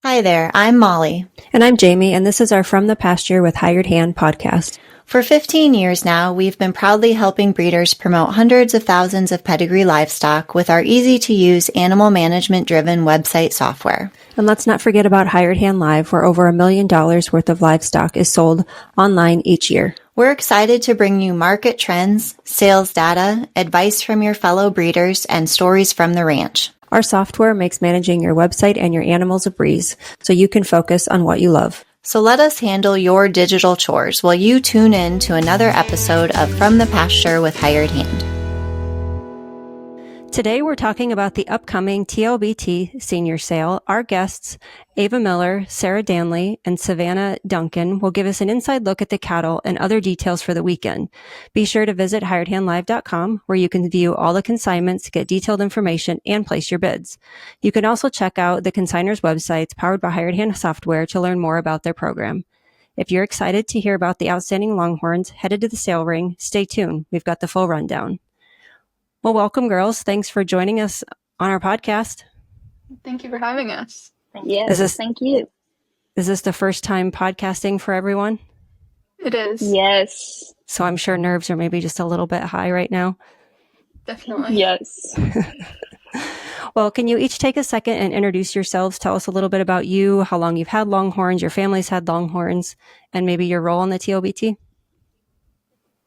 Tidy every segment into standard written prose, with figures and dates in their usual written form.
Hi there, I'm Molly. And I'm Jaymie, and this is our From the Pasture with Hired Hand podcast. For 15 years now, we've been proudly helping breeders promote hundreds of thousands of pedigree livestock with our easy-to-use animal management-driven website software. And let's not forget about Hired Hand Live, where over $1 million worth of livestock is sold online each year. We're excited to bring you market trends, sales data, advice from your fellow breeders, and stories from the ranch. Our software makes managing your website and your animals a breeze, so you can focus on what you love. So let us handle your digital chores while you tune in to another episode of From the Pasture with Hired Hand. Today we're talking about the upcoming TLBT Senior Sale. Our guests, Ava Miller, Sarah Danley, and Savannah Duncan, will give us an inside look at the cattle and other details for the weekend. Be sure to visit hiredhandlive.com, where you can view all the consignments, get detailed information, and place your bids. You can also check out the consigners' websites powered by Hired Hand software to learn more about their program. If you're excited to hear about the outstanding Longhorns headed to the sale ring, stay tuned. We've got the full rundown. Well, welcome, girls. Thanks for joining us on our podcast. Thank you for having us. Yes, thank you. Is this the first time podcasting for everyone? It is. Yes. So I'm sure nerves are maybe just a little bit high right now. Definitely. Yes. Well, can you each take a second and introduce yourselves? Tell us a little bit about you, how long you've had Longhorns, your family's had Longhorns, and maybe your role on the TLBT.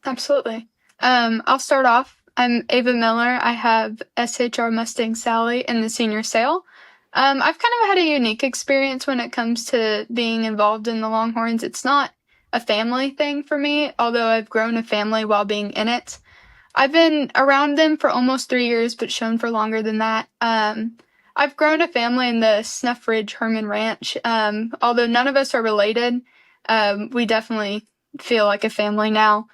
Absolutely. I'll start off. I'm Ava Miller. I have SHR Mustang Sally in the Senior Sale. I've kind of had a unique experience when it comes to being involved in the Longhorns. It's not a family thing for me, although I've grown a family while being in it. I've been around them for almost 3 years, but shown for longer than that. I've grown a family in the Snuff Ridge Herman Ranch. Although none of us are related, we definitely feel like a family now.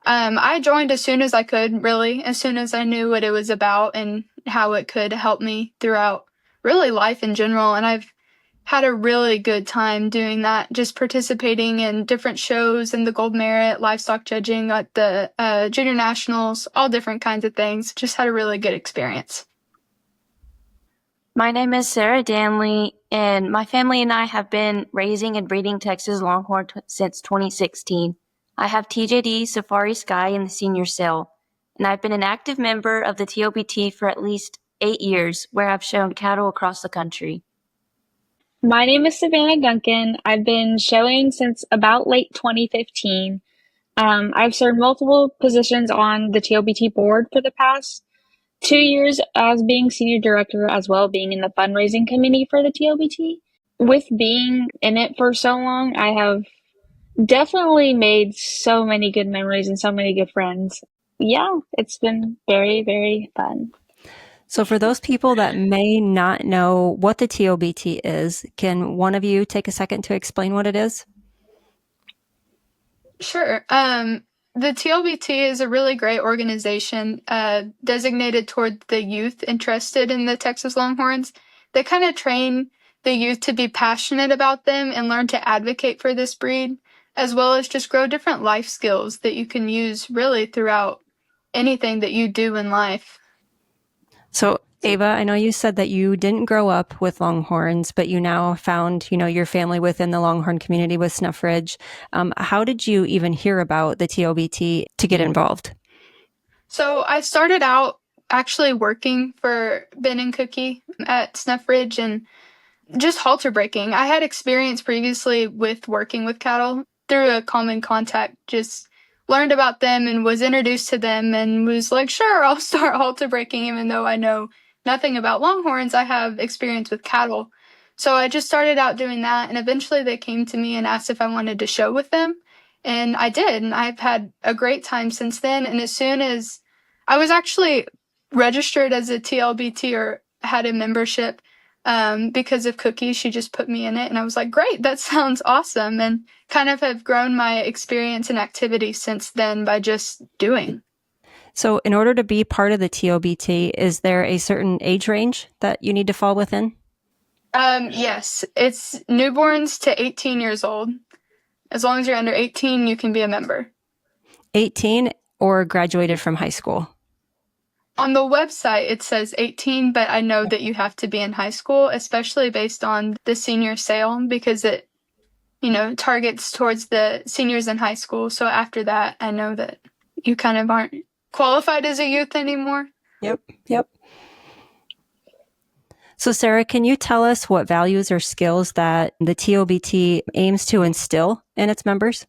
I joined as soon as I could, really, as soon as I knew what it was about and how it could help me throughout really life in general. And I've had a really good time doing that, just participating in different shows and the Gold Merit, livestock judging at the Junior Nationals, all different kinds of things. Just had a really good experience. My name is Sarah Danley, and my family and I have been raising and breeding Texas Longhorn since 2016. I have TJD Safari Sky in the Senior Sale, and I've been an active member of the TLBT for at least 8 years, where I've shown cattle across the country. My name is Savannah Duncan. I've been showing since about late 2015. I've served multiple positions on the TLBT board for the past 2 years as being senior director, as well being in the fundraising committee for the TLBT. With being in it for so long, I have definitely made so many good memories and so many good friends. Yeah, it's been very, very fun. So for those people that may not know what the TLBT is, can one of you take a second to explain what it is? Sure. The TLBT is a really great organization designated toward the youth interested in the Texas Longhorns. They kind of train the youth to be passionate about them and learn to advocate for this breed, as well as just grow different life skills that you can use really throughout anything that you do in life. So, Ava, I know you said that you didn't grow up with Longhorns, but you now found, your family within the Longhorn community with Snuff Ridge. How did you even hear about the TLBT to get involved? So I started out actually working for Ben and Cookie at Snuff Ridge and just halter breaking. I had experience previously with working with cattle through a common contact, just learned about them and was introduced to them and was like, sure, I'll start halter breaking. Even though I know nothing about Longhorns, I have experience with cattle. So I just started out doing that, and eventually they came to me and asked if I wanted to show with them. And I did, and I've had a great time since then. And as soon as I was actually registered as a TLBT or had a membership, because of Cookie, she just put me in it, and I was like, great, that sounds awesome, and kind of have grown my experience and activity since then by just doing. So in order to be part of the TLBT, is there a certain age range that you need to fall within? Yes, it's newborns to 18 years old. As long as you're under 18, you can be a member. 18 or graduated from high school? On the website, it says 18, but I know that you have to be in high school, especially based on the senior sale, because it, targets towards the seniors in high school. So after that, I know that you kind of aren't qualified as a youth anymore. Yep. So Sarah, can you tell us what values or skills that the TLBT aims to instill in its members?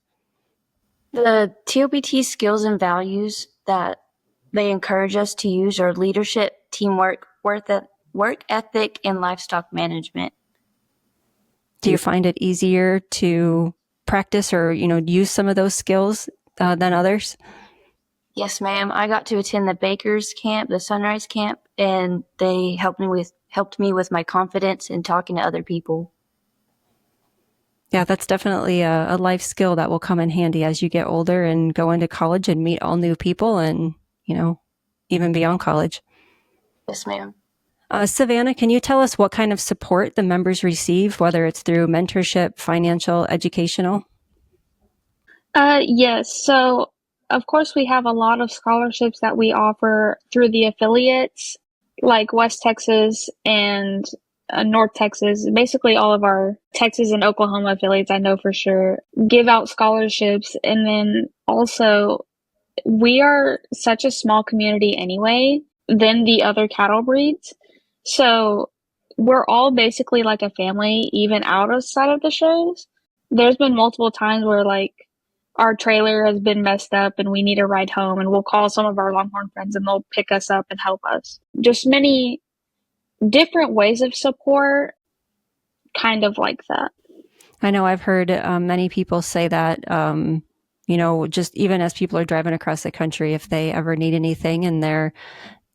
The TLBT skills and values that they encourage us to use are leadership, teamwork, work ethic, and livestock management. Do you find it easier to practice or, use some of those skills than others? Yes, ma'am. I got to attend the Baker's camp, the Sunrise camp, and they helped me with my confidence in talking to other people. Yeah, that's definitely a life skill that will come in handy as you get older and go into college and meet all new people and, even beyond college. Yes, ma'am. Savannah, can you tell us what kind of support the members receive, whether it's through mentorship, financial, educational? Yes. So, of course, we have a lot of scholarships that we offer through the affiliates, like West Texas and North Texas. Basically, all of our Texas and Oklahoma affiliates, I know for sure, give out scholarships. And then also, we are such a small community anyway than the other cattle breeds. So we're all basically like a family, even outside of the shows. There's been multiple times where like our trailer has been messed up and we need a ride home, and we'll call some of our Longhorn friends and they'll pick us up and help us. Just many different ways of support, kind of like that. I know I've heard many people say that, just even as people are driving across the country, if they ever need anything and they're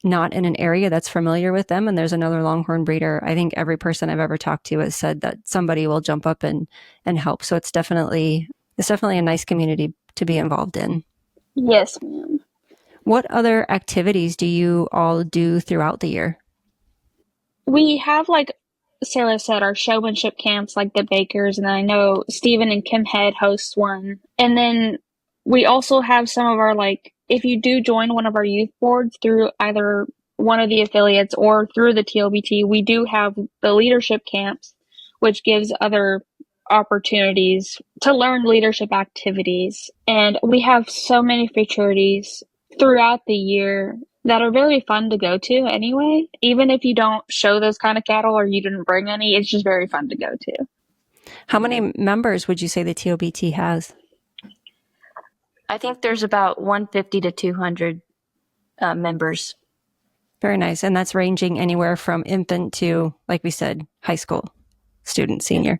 not in an area that's familiar with them and there's another Longhorn breeder, I think every person I've ever talked to has said that somebody will jump up and help. So it's definitely a nice community to be involved in. Yes, ma'am. What other activities do you all do throughout the year? We have, like Sarah said, our showmanship camps like the Bakers, and I know Stephen and Kim Head host one. And then we also have some of our, like, if you do join one of our youth boards through either one of the affiliates or through the TLBT, we do have the leadership camps, which gives other opportunities to learn leadership activities. And we have so many futurities throughout the year that are very fun to go to anyway. Even if you don't show those kind of cattle or you didn't bring any, it's just very fun to go to. How many members would you say the TLBT has? I think there's about 150 to 200 members. Very nice. And that's ranging anywhere from infant to, like we said, high school student, senior.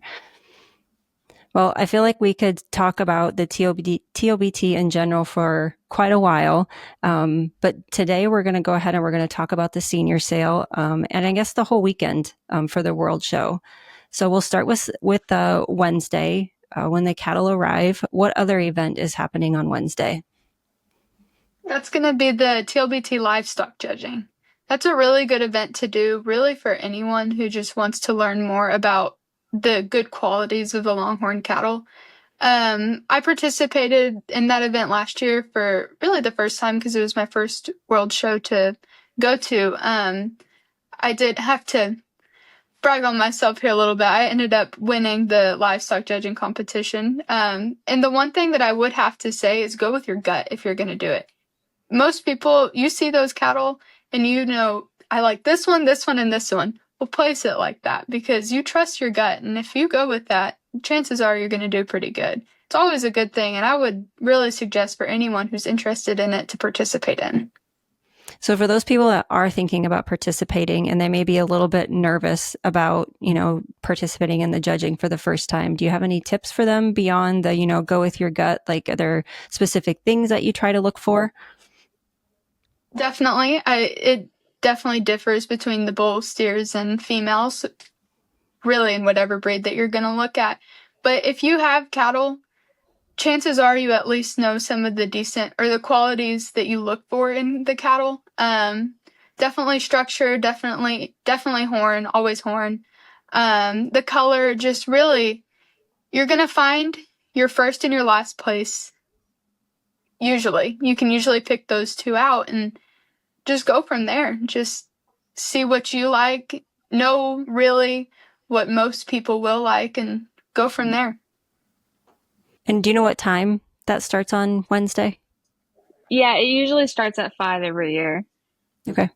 Well, I feel like we could talk about the TLBT in general for quite a while. But today we're going to go ahead and we're going to talk about the senior sale, and I guess the whole weekend for the World Show. So we'll start with Wednesday when the cattle arrive. What other event is happening on Wednesday? That's going to be the TLBT livestock judging. That's a really good event to do, really, for anyone who just wants to learn more about the good qualities of the Longhorn cattle. I participated in that event last year for really the first time because it was my first World Show to go to. I did have to brag on myself here a little bit. I ended up winning the livestock judging competition. And the one thing that I would have to say is go with your gut if you're going to do it. Most people, you see those cattle and I like this one, and this one. Well, place it like that because you trust your gut. And if you go with that, chances are you're going to do pretty good. It's always a good thing. And I would really suggest for anyone who's interested in it to participate in. So for those people that are thinking about participating and they may be a little bit nervous about, participating in the judging for the first time, do you have any tips for them beyond the, go with your gut? Like, are there specific things that you try to look for? Definitely. It definitely differs between the bull, steers, and females, really in whatever breed that you're going to look at. But if you have cattle, chances are you at least know some of the decent or the qualities that you look for in the cattle. Definitely structure, definitely horn, always horn. The color, just really, you're going to find your first and your last place. Usually. You can usually pick those two out, and just go from there. Just see what you like, know really what most people will like, and go from there. And do you know what time that starts on Wednesday? Yeah, it usually starts at 5 every year. Okay.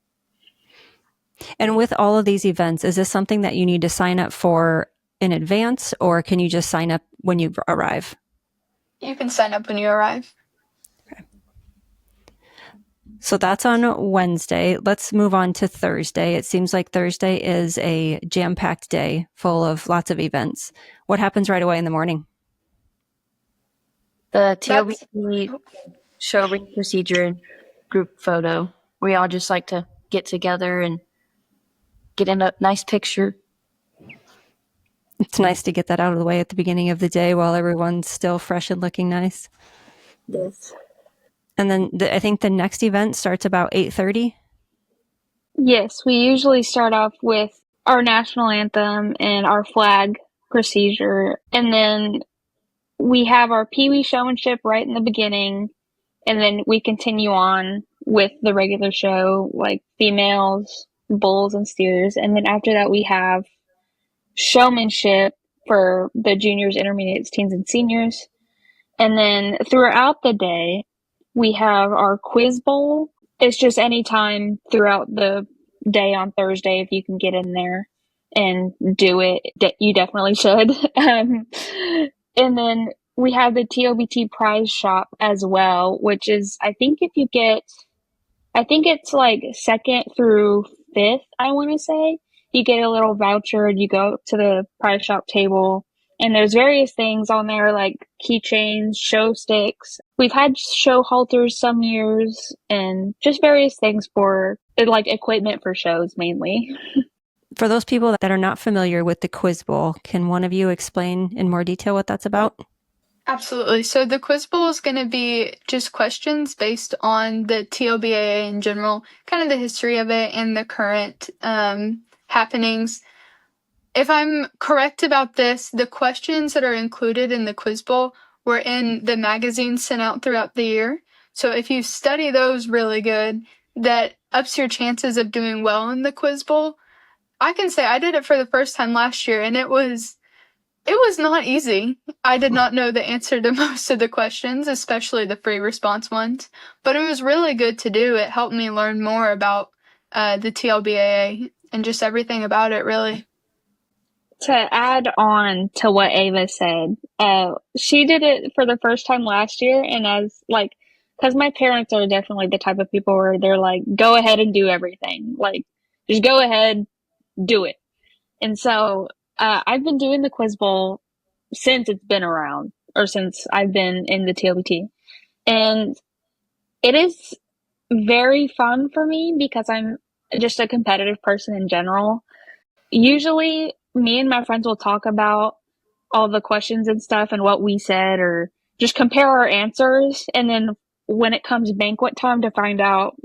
And with all of these events, is this something that you need to sign up for in advance, or can you just sign up when you arrive? You can sign up when you arrive. Okay. So that's on Wednesday. Let's move on to Thursday. It seems like Thursday is a jam-packed day full of lots of events. What happens right away in the morning? The TLBT show ring procedure group photo. We all just like to get together and get in a nice picture. It's nice to get that out of the way at the beginning of the day while everyone's still fresh and looking nice. Yes. And then I think the next event starts about 8:30. Yes, we usually start off with our national anthem and our flag procedure, and then we have our Pee-wee showmanship right in the beginning, and then we continue on with the regular show, like females, bulls, and steers, and then after that we have showmanship for the juniors, intermediates, teens, and seniors. And then throughout the day, we have our quiz bowl. It's just any time throughout the day on Thursday, if you can get in there and do it, you definitely should. And then we have the TLBT prize shop as well, which is, I think it's like 2nd through 5th, I want to say. You get a little voucher and you go to the prize shop table, and there's various things on there like keychains, show sticks. We've had show halters some years, and just various things for like equipment for shows mainly. For those people that are not familiar with the Quiz Bowl, can one of you explain in more detail what that's about? Absolutely. So the quiz bowl is going to be just questions based on the TLBAA in general, kind of the history of it and the current happenings. If I'm correct about this, the questions that are included in the quiz bowl were in the magazines sent out throughout the year. So if you study those really good, that ups your chances of doing well in the quiz bowl. I can say I did it for the first time last year, and it was not easy. I did not know the answer to most of the questions, especially the free response ones, but it was really good to do. It helped me learn more about the TLBAA and just everything about it, really. To add on to what Ava said, she did it for the first time last year, and because my parents are definitely the type of people where they're like, go ahead and do everything. Like, just go ahead, do it. And so I've been doing the Quiz Bowl since it's been around, or since I've been in the TLBT. And it is very fun for me because I'm just a competitive person in general. Usually, me and my friends will talk about all the questions and stuff and what we said, or just compare our answers. And then when it comes banquet time to find out,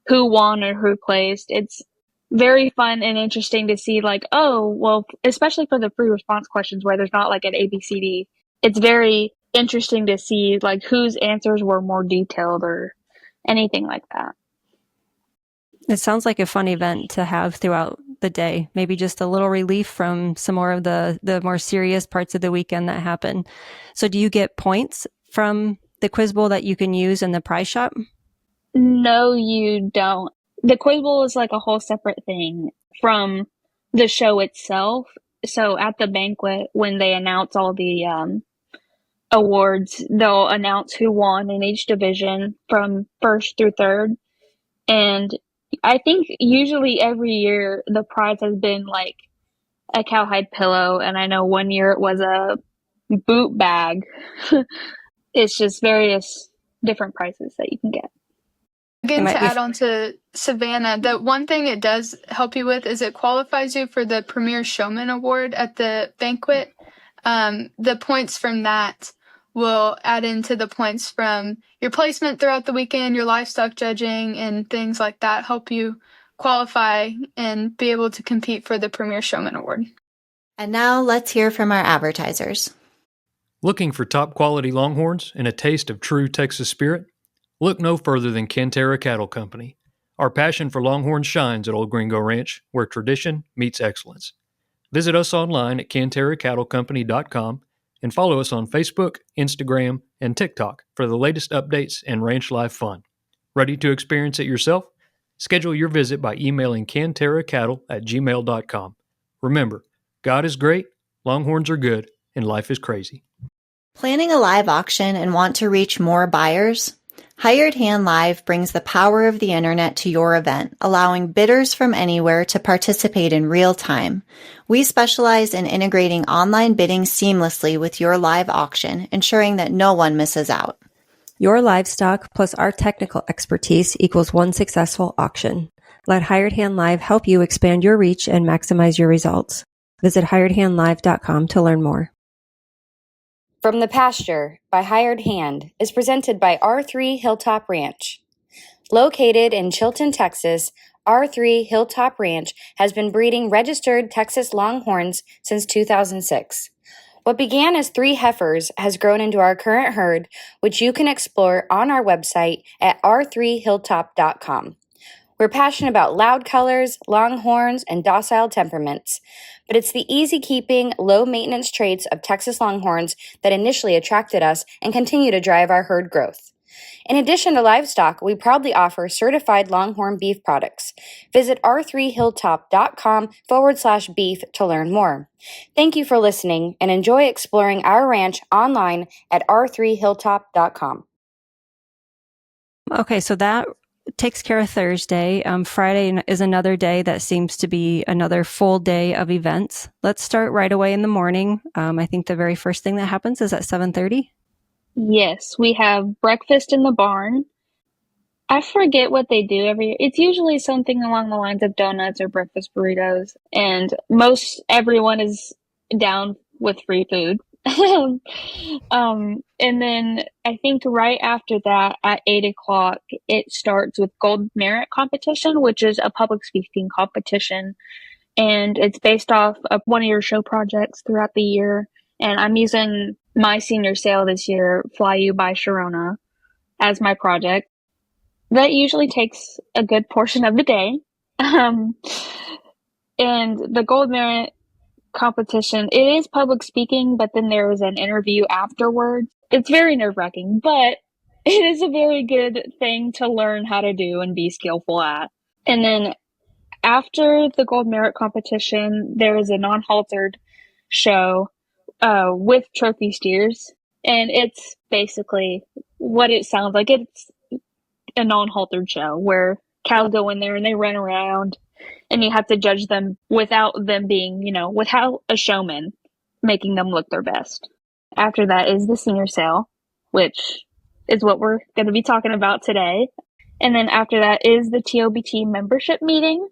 who won or who placed, it's very fun and interesting to see, like, oh, well, especially for the free response questions where there's not like an ABCD, it's very interesting to see like whose answers were more detailed or anything like that. It sounds like a fun event to have throughout the day. Maybe just a little relief from some more of the more serious parts of the weekend that happen. So do you get points from the Quiz Bowl that you can use in the prize shop? No, you don't. The Quiz Bowl is like a whole separate thing from the show itself. So at the banquet, when they announce all the awards, they'll announce who won in each division from 1st through 3rd. And I think usually every year the prize has been like a cowhide pillow, and I know one year it was a boot bag. It's just various different prizes that you can get. Again, to add on to Savannah, the one thing it does help you with is it qualifies you for the Premier Showman Award at the banquet. The points from that will add into the points from your placement throughout the weekend, your livestock judging, and things like that help you qualify and be able to compete for the Premier Showman Award. And now let's hear from our advertisers. Looking for top quality Longhorns and a taste of true Texas spirit? Look no further than Cantera Cattle Company. Our passion for Longhorns shines at Old Gringo Ranch, where tradition meets excellence. Visit us online at CanterraCattleCompany.com and follow us on Facebook, Instagram, and TikTok for the latest updates and ranch life fun. Ready to experience it yourself? Schedule your visit by emailing canterracattle@gmail.com. Remember, God is great, Longhorns are good, and life is crazy. Planning a live auction and want to reach more buyers? Hired Hand Live brings the power of the internet to your event, allowing bidders from anywhere to participate in real time. We specialize in integrating online bidding seamlessly with your live auction, ensuring that no one misses out. Your livestock plus our technical expertise equals one successful auction. Let Hired Hand Live help you expand your reach and maximize your results. Visit hiredhandlive.com to learn more. From the Pasture by Hired Hand is presented by R3 Hilltop Ranch. Located in Chilton, Texas, R3 Hilltop Ranch has been breeding registered Texas Longhorns since 2006. What began as 3 heifers has grown into our current herd, which you can explore on our website at r3hilltop.com. We're passionate about loud colors, longhorns, and docile temperaments, but it's the easy-keeping, low-maintenance traits of Texas Longhorns that initially attracted us and continue to drive our herd growth. In addition to livestock, we proudly offer certified Longhorn beef products. Visit r3hilltop.com/beef to learn more. Thank you for listening and enjoy exploring our ranch online at r3hilltop.com. Okay, so that takes care of Thursday. Friday is another day that seems to be another full day of events. Let's start right away in the morning. I think the very first thing that happens is at 7:30. Yes, we have breakfast in the barn. I forget what they do every year. It's usually something along the lines of donuts or breakfast burritos, and everyone is down with free food. And then I think right after that at 8 o'clock, it starts with Gold Merit competition, which is a public speaking competition. And it's based off of one of your show projects throughout the year. And I'm using my senior sale this year, Fly You by Sharona, as my project. That usually takes a good portion of the day. And the Gold Merit competition, it is public speaking, but then there is an interview afterwards. It's very nerve-wracking, but it is a very good thing to learn how to do and be skillful at. And then after the Gold Merit competition, there is a non-haltered show with trophy steers, and it's basically what it sounds like. It's a non-haltered show where cows go in there and they run around, and you have to judge them without them being, without a showman making them look their best. After that is the senior sale, which is what we're going to be talking about today. And then after that is the TLBT membership meeting,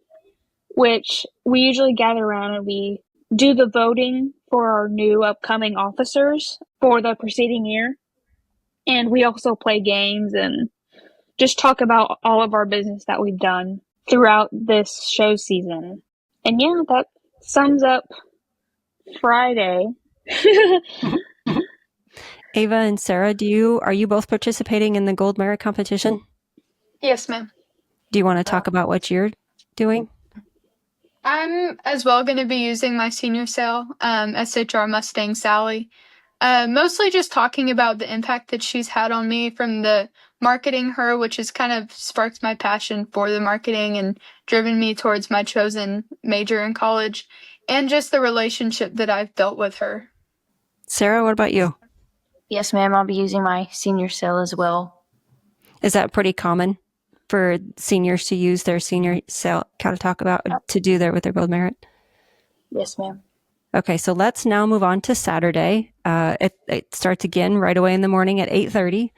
which we usually gather around and we do the voting for our new upcoming officers for the preceding year. And we also play games and just talk about all of our business that we've done throughout this show season. And yeah, that sums up Friday. Ava and Sarah, are you both participating in the Gold Merit competition? Yes, ma'am. Do you want to talk about what you're doing? I'm as well going to be using my senior sale, SHR Mustang Sally. Mostly just talking about the impact that she's had on me from the marketing her, which has kind of sparked my passion for the marketing and driven me towards my chosen major in college, and just the relationship that I've built with her. Sarah, what about you? Yes, ma'am. I'll be using my senior sale as well. Is that pretty common for seniors to use their senior sale to do there with their Gold Merit? Yes, ma'am. Okay, so let's now move on to Saturday. It starts again right away in the morning at 8:30.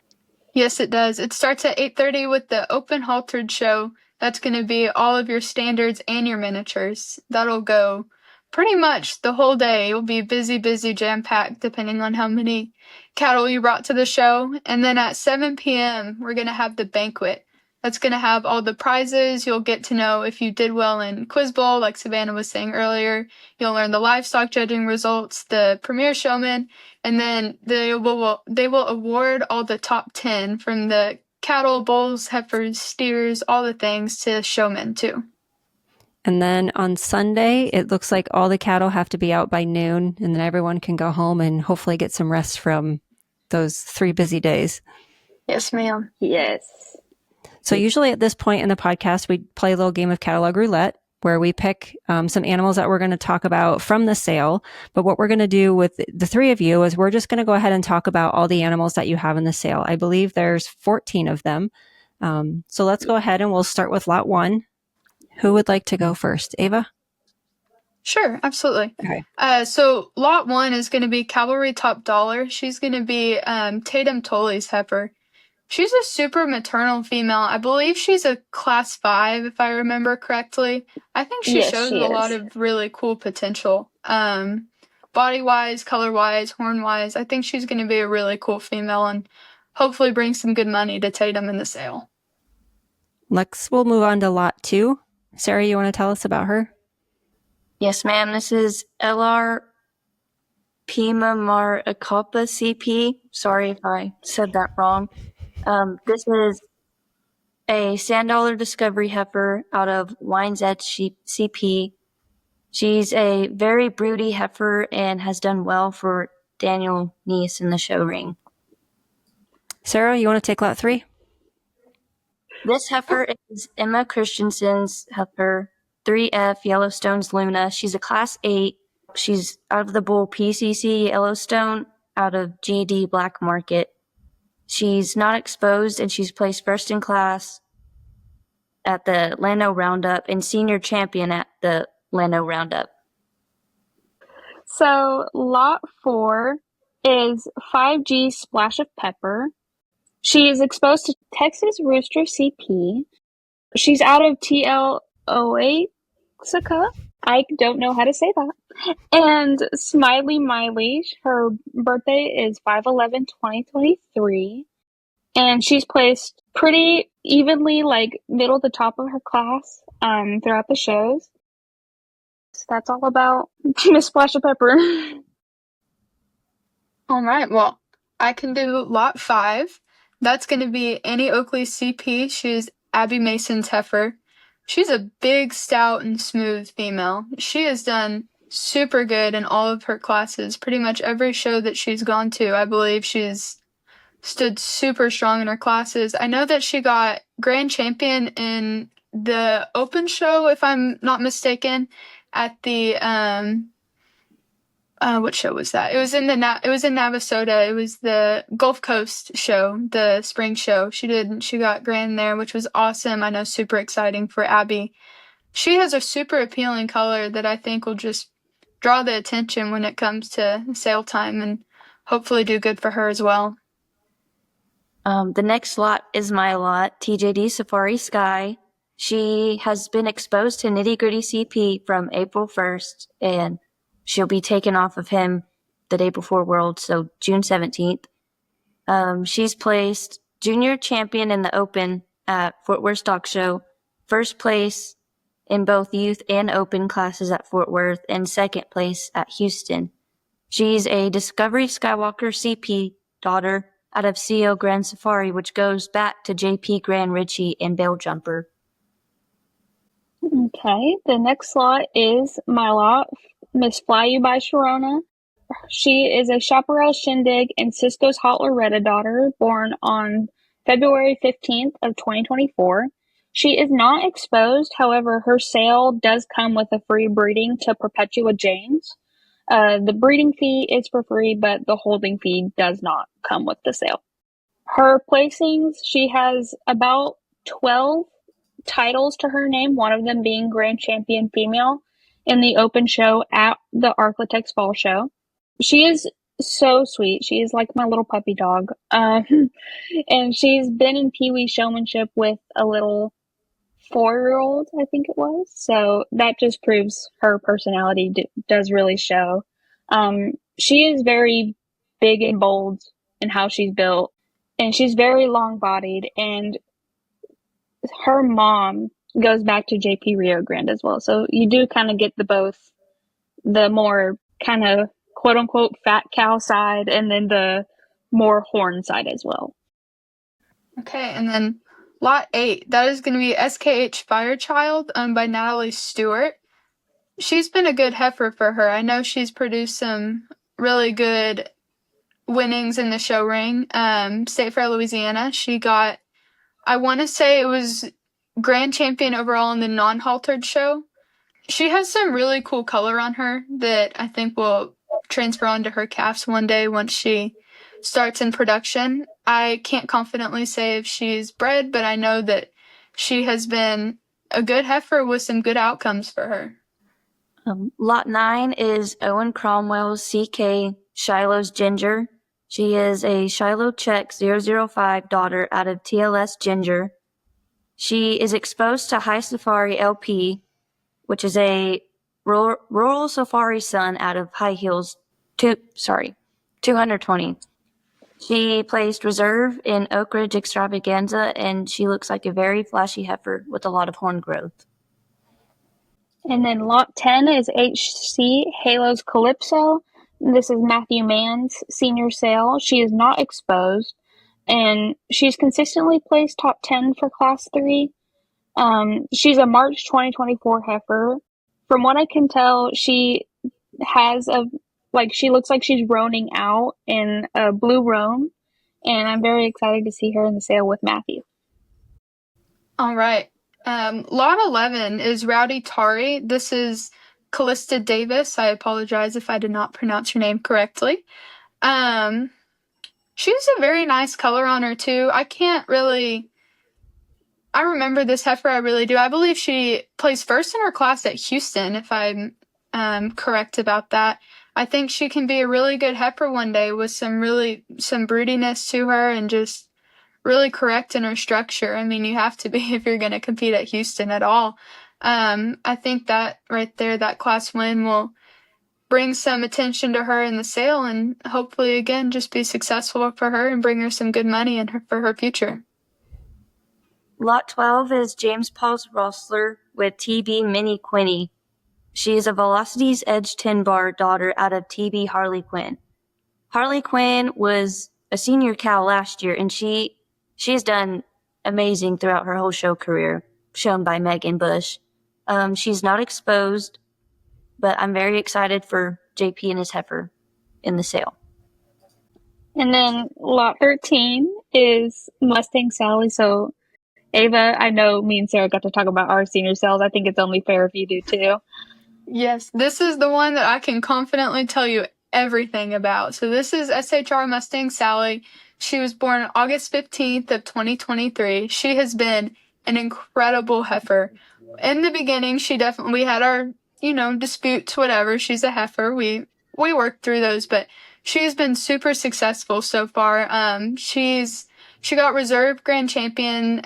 Yes, it does. It starts at 8:30 with the open haltered show. That's going to be all of your standards and your miniatures. That'll go pretty much the whole day. You'll be busy, jam-packed, depending on how many cattle you brought to the show. And then at 7 p.m., we're going to have the banquet. That's going to have all the prizes. You'll get to know if you did well in Quiz Bowl, like Savannah was saying earlier. You'll learn the livestock judging results, the premier showman, and then they will award all the top 10 from the cattle, bulls, heifers, steers, all the things to showmen too. And then on Sunday, it looks like all the cattle have to be out by noon, and then everyone can go home and hopefully get some rest from those 3 busy days. Yes, ma'am. Yes. So usually at this point in the podcast, we play a little game of catalog roulette where we pick some animals that we're going to talk about from the sale. But what we're going to do with the 3 of you is we're just going to go ahead and talk about all the animals that you have in the sale. I believe there's 14 of them. So let's go ahead and we'll start with lot 1. Who would like to go first? Ava? Sure, absolutely. Okay. So lot 1 is going to be Cavalry Top Dollar. She's going to be Tatum Tolley's heifer. She's a super maternal female. I believe she's a class 5, if I remember correctly. I think she shows a lot of really cool potential. Body-wise, color-wise, horn-wise, I think she's going to be a really cool female and hopefully bring some good money to Tatum in the sale. We'll move on to lot 2. Sarah, you want to tell us about her? Yes, ma'am. This is LR Pima Mar Acopa CP. Sorry if I said that wrong. This is a Sand Dollar Discovery heifer out of Wine's Edge CP. She's a very broody heifer and has done well for Daniel Neese in the show ring. Sarah, you want to take lot 3? This heifer is Emma Christensen's heifer, 3F Yellowstone's Luna. She's a class 8. She's out of the bull PCC Yellowstone out of GD Black Market. She's not exposed, and she's placed first in class at the Lano Roundup and senior champion at the Lano Roundup. So lot 4 is 5G Splash of Pepper. She is exposed to Texas Rooster CP. She's out of TLOA. I don't know how to say that. And Smiley Miley, her birthday is 5/11/2023. And she's placed pretty evenly, like middle to top of her class throughout the shows. So that's all about Miss Splash of Pepper. All right, well, I can do lot 5. That's going to be Annie Oakley CP. She's Abby Mason's heifer. She's a big, stout, and smooth female. She has done super good in all of her classes. Pretty much every show that she's gone to, I believe she's stood super strong in her classes. I know that she got grand champion in the open show, if I'm not mistaken, at the what show was that? It was in Navasota. It was the Gulf Coast show, the spring show. She got grand there, which was awesome. I know, super exciting for Abby. She has a super appealing color that I think will just draw the attention when it comes to sale time and hopefully do good for her as well. The next lot is my lot, TJD Safari Sky. She has been exposed to Nitty Gritty CP from April 1st, and she'll be taken off of him the day before World, so June 17th. She's placed junior champion in the Open at Fort Worth Stock Show, first place in both youth and open classes at Fort Worth, and second place at Houston. She's a Discovery Skywalker CP daughter out of CO Grand Safari, which goes back to JP Grand Ritchie and Bell Jumper. Okay, the next lot is my lot, Miss Fly You by Sharona. She is a Chaparral Shindig and Cisco's Hot Loretta daughter, born on February 15th of 2024. She is not exposed, however, her sale does come with a free breeding to Perpetua James. The breeding fee is for free, but the holding fee does not come with the sale. Her placings, she has about 12 titles to her name, one of them being Grand Champion Female in the open show at the Arklatex Fall Show. She is so sweet. She is like my little puppy dog. And she's been in Pee Wee showmanship with a little 4-year-old, I think it was. So that just proves her personality does really show. She is very big and bold in how she's built, and she's very long-bodied, and her mom goes back to JP Rio Grande as well. So you do kind of get the more kind of quote-unquote fat cow side and then the more horn side as well. Okay, and then lot 8, that is going to be SKH Firechild by Natalie Stewart. She's been a good heifer for her. I know she's produced some really good winnings in the show ring. State Fair Louisiana, she got, I want to say it was grand champion overall in the non-haltered show. She has some really cool color on her that I think will transfer onto her calves one day once she starts in production. I can't confidently say if she's bred, but I know that she has been a good heifer with some good outcomes for her. Lot 9 is Owen Cromwell's CK Shiloh's Ginger. She is a Shiloh Czech 005 daughter out of TLS Ginger. She is exposed to High Safari LP, which is a rural safari son out of High Heels 220. She placed reserve in Oak Ridge Extravaganza, and she looks like a very flashy heifer with a lot of horn growth. And then lot 10 is HC Halo's Calypso. This is Matthew Mann's Senior Sale. She is not exposed, and she's consistently placed top 10 for Class 3. She's a March 2024 heifer. From what I can tell, she has she looks like she's roaning out in a blue roan, and I'm very excited to see her in the sale with Matthew. All right. Lot 11 is Rowdy Tari. This is Callista Davis. I apologize if I did not pronounce your name correctly. She's a very nice color on her, too. I remember this heifer, I really do. I believe she plays first in her class at Houston, if I'm correct about that. I think she can be a really good heifer one day with some broodiness to her and just really correct in her structure. I mean, you have to be if you're going to compete at Houston at all. I think that right there, that class win will bring some attention to her in the sale and hopefully, again, just be successful for her and bring her some good money for her future. Lot 12 is James Paul's Rossler with TB Minnie Quinny. She is a Velocity's Edge 10 bar daughter out of TB Harley Quinn. Harley Quinn was a senior cow last year, and she has done amazing throughout her whole show career, shown by Megan Bush. She's not exposed, but I'm very excited for JP and his heifer in the sale. And then lot 13 is Mustang Sally. So Ava, I know me and Sarah got to talk about our senior sales. I think it's only fair if you do too. Yes, this is the one that I can confidently tell you everything about. So this is SHR Mustang Sally. She was born August 15th of 2023. She has been an incredible heifer. In the beginning, we had our, disputes, whatever. She's a heifer. We worked through those, but she's been super successful so far. She got reserve grand champion,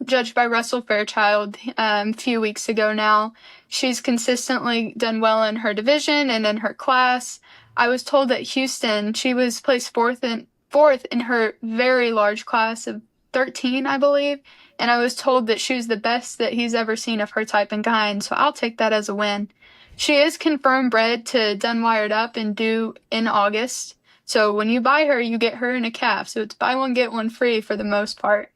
judged by Russell Fairchild, a few weeks ago now. She's consistently done well in her division and in her class. I was told that Houston, she was placed fourth in her very large class of 13, I believe. And I was told that she was the best that he's ever seen of her type and kind. So I'll take that as a win. She is confirmed bred to Done Wired Up and due in August. So when you buy her, you get her in a calf. So it's buy one, get one free for the most part.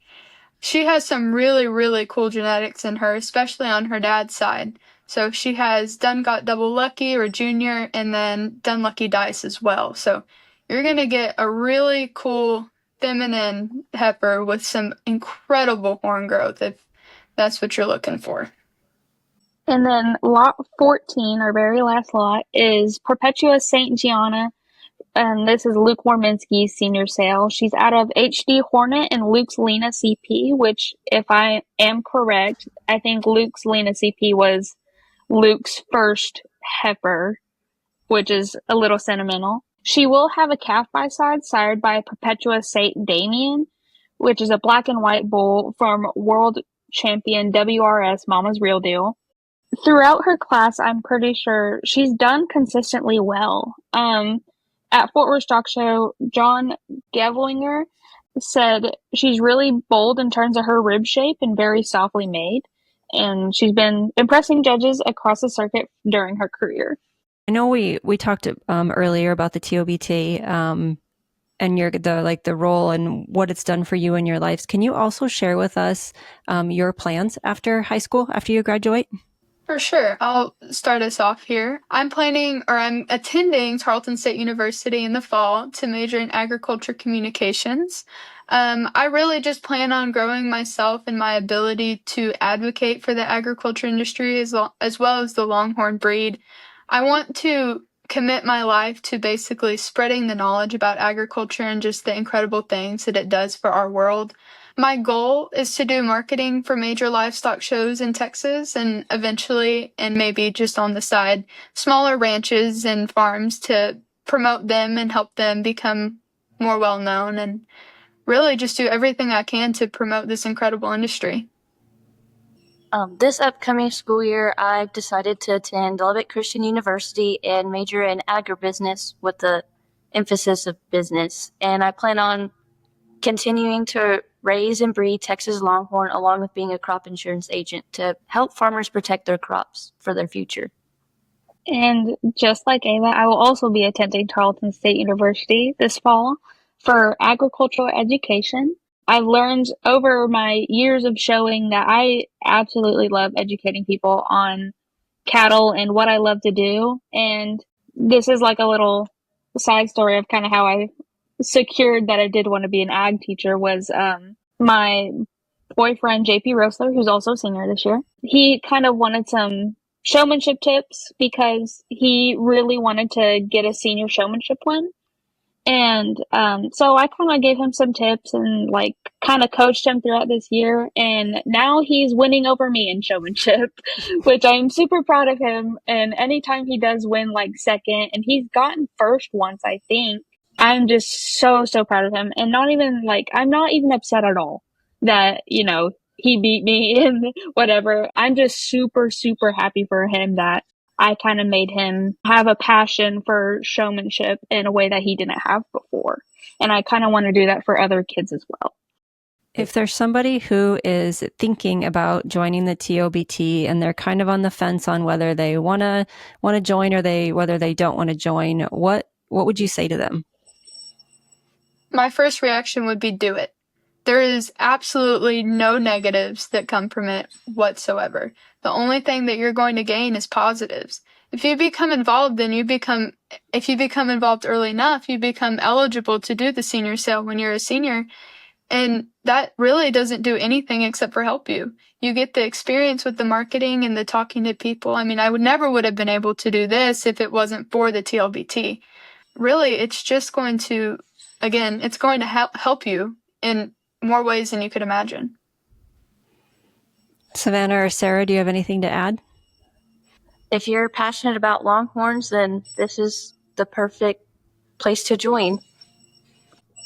She has some really, really cool genetics in her, especially on her dad's side. So she has Done Got Double Lucky or Junior, and then Done Lucky Dice as well. So you're going to get a really cool feminine heifer with some incredible horn growth if that's what you're looking for. And then lot 14, our very last lot, is Perpetua St. Gianna. And this is Luke Warminski's senior sale. She's out of HD Hornet and Luke's Lena CP, which, if I am correct, I think Luke's Lena CP was Luke's first heifer, which is a little sentimental. She will have a calf by side, sired by Perpetua St. Damien, which is a black and white bull from world champion WRS Mama's Real Deal. Throughout her class, I'm pretty sure she's done consistently well. At Fort Worth Stock Show, John Gevlinger said she's really bold in terms of her rib shape and very softly made. And she's been impressing judges across the circuit during her career. I know we talked earlier about the TLBT, and and the role and what it's done for you in your lives. Can you also share with us your plans after high school, after you graduate? For sure. I'll start us off here. I'm attending Tarleton State University in the fall to major in agriculture communications. I really just plan on growing myself and my ability to advocate for the agriculture industry as well as the Longhorn breed. I want to commit my life to basically spreading the knowledge about agriculture and just the incredible things that it does for our world. My goal is to do marketing for major livestock shows in Texas and eventually, and maybe just on the side, smaller ranches and farms to promote them and help them become more well known, and really just do everything I can to promote this incredible industry. This upcoming school year, I've decided to attend Lubbock Christian University and major in agribusiness with the emphasis of business. And I plan on continuing to raise and breed Texas Longhorn along with being a crop insurance agent to help farmers protect their crops for their future. And just like Ava, I will also be attending Tarleton State University this fall for agricultural education. I've learned over my years of showing that I absolutely love educating people on cattle and what I love to do. And this is like a little side story of kind of how I secured that I did want to be an ag teacher was my boyfriend, JP Rosler, who's also a senior this year. He kind of wanted some showmanship tips because he really wanted to get a senior showmanship win. And so I kind of gave him some tips and like kind of coached him throughout this year. And now he's winning over me in showmanship, which I'm super proud of him. And anytime he does win like second, and he's gotten first once, I think, I'm just so proud of him. And I'm not even upset at all that, he beat me and whatever. I'm just super happy for him that I kind of made him have a passion for showmanship in a way that he didn't have before. And I kind of want to do that for other kids as well. If there's somebody who is thinking about joining the TLBT and they're kind of on the fence on whether they want to join or whether they don't want to join, what would you say to them? My first reaction would be do it. There is absolutely no negatives that come from it whatsoever. The only thing that you're going to gain is positives. If you become involved, if you become involved early enough, you become eligible to do the senior sale when you're a senior. And that really doesn't do anything except for help you. You get the experience with the marketing and the talking to people. I mean, I never would have been able to do this if it wasn't for the TLBT. Really, it's just going to, again, it's going to help you in more ways than you could imagine. Savannah or Sarah, do you have anything to add? If you're passionate about Longhorns, then this is the perfect place to join.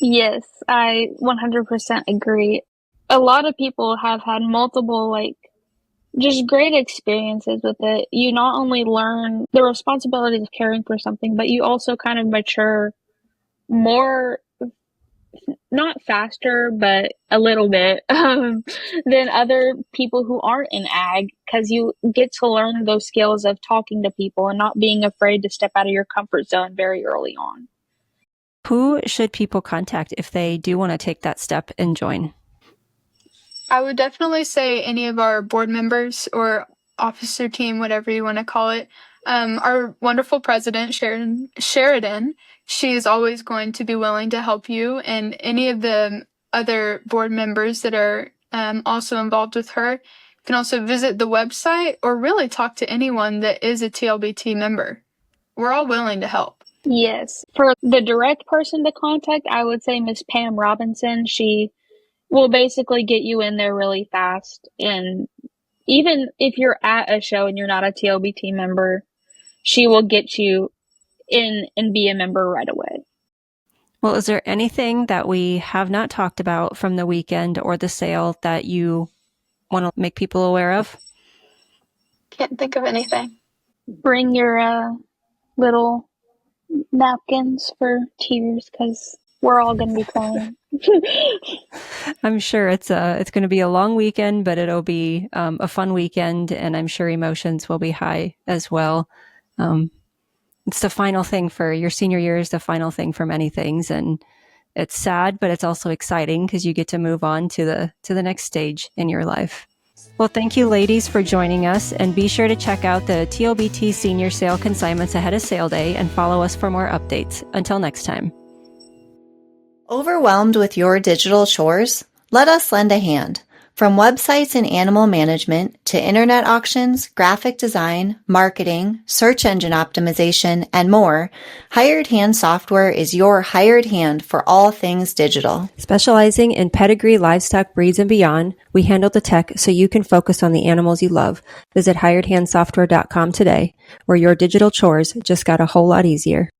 Yes, I 100% agree. A lot of people have had multiple, just great experiences with it. You not only learn the responsibilities of caring for something, but you also kind of mature more, not faster, but a little bit, than other people who aren't in ag, because you get to learn those skills of talking to people and not being afraid to step out of your comfort zone very early on. Who should people contact if they do want to take that step and join? I would definitely say any of our board members or officer team, whatever you want to call it. Our wonderful president, Sheridan, she is always going to be willing to help you, and any of the other board members that are also involved with her. You can also visit the website or really talk to anyone that is a TLBT member. We're all willing to help. Yes. For the direct person to contact, I would say Miss Pam Robinson. She will basically get you in there really fast. And even if you're at a show and you're not a TLBT member, she will get you in and be a member right away. Well, is there anything that we have not talked about from the weekend or the sale that you want to make people aware of? Can't think of anything. Bring your little napkins for tears, because we're all going to be crying. I'm sure it's going to be a long weekend, but it'll be a fun weekend, and I'm sure emotions will be high as well. It's the final thing for your senior year, is the final thing for many things, and It's sad, but it's also exciting because you get to move on to the next stage in your life. Well, thank you, ladies, for joining us, and be sure to check out the TLBT Senior Sale consignments ahead of sale day and follow us for more updates. Until next time. Overwhelmed with your digital chores? Let us lend a hand. From websites and animal management to internet auctions, graphic design, marketing, search engine optimization, and more, Hired Hand Software is your hired hand for all things digital. Specializing in pedigree, livestock, breeds, and beyond, we handle the tech so you can focus on the animals you love. Visit hiredhandsoftware.com today, where your digital chores just got a whole lot easier.